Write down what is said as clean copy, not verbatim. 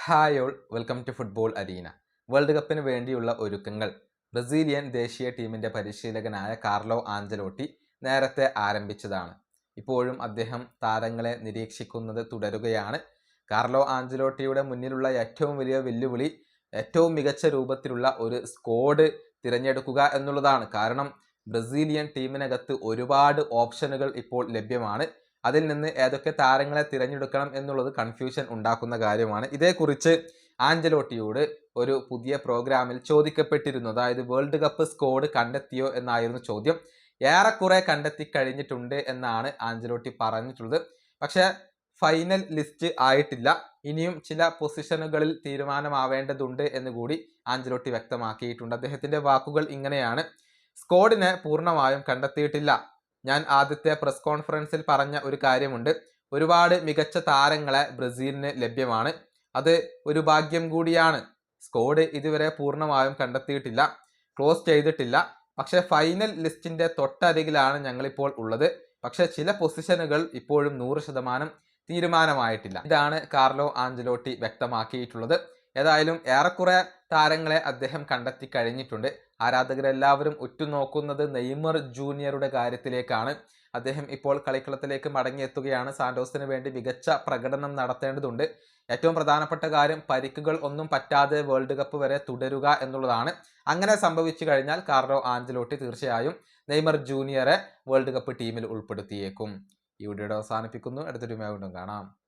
Hi all, welcome to football arena. World കപ്പിന് വേണ്ടിയുള്ള ഒരുക്കങ്ങൾ ബ്രസീലിയൻ ദേശീയ ടീമിന്റെ പരിശീലകനായ കാർലോ ആഞ്ചലോട്ടി നേരത്തെ ആരംഭിച്ചതാണ്. ഇപ്പോഴും അദ്ദേഹം താരങ്ങളെ നിരീക്ഷിക്കുന്നത് തുടരുകയാണ്. കാർലോ ആഞ്ചലോട്ടിയുടെ മുന്നിലുള്ള ഏറ്റവും വലിയ വെല്ലുവിളി ഏറ്റവും മികച്ച രൂപത്തിലുള്ള ഒരു സ്ക്വാഡ് തിരഞ്ഞെടുക്കുക എന്നുള്ളതാണ്. കാരണം ബ്രസീലിയൻ ടീമിനകത്ത് ഒരുപാട് ഓപ്ഷനുകൾ ഇപ്പോൾ ലഭ്യമാണ്. അതിൽ നിന്ന് ഏതൊക്കെ താരങ്ങളെ തിരഞ്ഞെടുക്കണം എന്നുള്ളത് കൺഫ്യൂഷൻ ഉണ്ടാക്കുന്ന കാര്യമാണ്. ഇതേക്കുറിച്ച് ആഞ്ചലോട്ടിയോട് ഒരു പുതിയ പ്രോഗ്രാമിൽ ചോദിക്കപ്പെട്ടിരുന്നു. അതായത് വേൾഡ് കപ്പ് സ്ക്വാഡ് കണ്ടെത്തിയോ എന്നായിരുന്നു ചോദ്യം. ഏറെക്കുറെ കണ്ടെത്തി കഴിഞ്ഞിട്ടുണ്ട് എന്നാണ് ആഞ്ചലോട്ടി പറഞ്ഞിട്ടുള്ളത്. പക്ഷേ ഫൈനൽ ലിസ്റ്റ് ആയിട്ടില്ല. ഇനിയും ചില പൊസിഷനുകളിൽ തീരുമാനമാവേണ്ടതുണ്ട് എന്ന് കൂടി ആഞ്ചലോട്ടി വ്യക്തമാക്കിയിട്ടുണ്ട്. അദ്ദേഹത്തിന്റെ വാക്കുകൾ ഇങ്ങനെയാണ്: സ്ക്വാഡിനെ പൂർണ്ണമായും കണ്ടെത്തിയിട്ടില്ല. ഞാൻ ആദ്യത്തെ പ്രസ് കോൺഫറൻസിൽ പറഞ്ഞ ഒരു കാര്യമുണ്ട്. ഒരുപാട് മികച്ച താരങ്ങളെ ബ്രസീലിന് ലഭ്യമാണ്. അത് ഒരു ഭാഗ്യം കൂടിയാണ്. സ്ക്വാഡ് ഇതുവരെ പൂർണ്ണമായും കണ്ടെത്തിയിട്ടില്ല, ക്ലോസ് ചെയ്തിട്ടില്ല. പക്ഷേ ഫൈനൽ ലിസ്റ്റിന്റെ തൊട്ടരികിലാണ് ഞങ്ങളിപ്പോൾ ഉള്ളത്. പക്ഷേ ചില പൊസിഷനുകൾ ഇപ്പോഴും 100% തീരുമാനമായിട്ടില്ല. ഇതാണ് കാർലോ ആഞ്ചലോട്ടി വ്യക്തമാക്കിയിട്ടുള്ളത്. ഏതായാലും ഏറെക്കുറെ താരങ്ങളെ അദ്ദേഹം കണ്ടെത്തി കഴിഞ്ഞിട്ടുണ്ട്. ആരാധകരെല്ലാവരും ഉറ്റുനോക്കുന്നത് നെയ്മർ ജൂനിയറുടെ കാര്യത്തിലേക്കാണ്. അദ്ദേഹം ഇപ്പോൾ കളിക്കളത്തിലേക്ക് മടങ്ങിയെത്തുകയാണ്. സാന്റോസിന് വേണ്ടി മികച്ച പ്രകടനം നടത്തേണ്ടതുണ്ട്. ഏറ്റവും പ്രധാനപ്പെട്ട കാര്യം പരിക്കുകൾ ഒന്നും പറ്റാതെ വേൾഡ് കപ്പ് വരെ തുടരുക എന്നുള്ളതാണ്. അങ്ങനെ സംഭവിച്ചു കഴിഞ്ഞാൽ കാർലോ ആഞ്ചലോട്ടി തീർച്ചയായും നെയ്മർ ജൂനിയറെ വേൾഡ് കപ്പ് ടീമിൽ ഉൾപ്പെടുത്തിയേക്കും. ഈ വീഡിയോ അവസാനിപ്പിക്കുന്നു. അടുത്തൊരു വീണ്ടും കാണാം.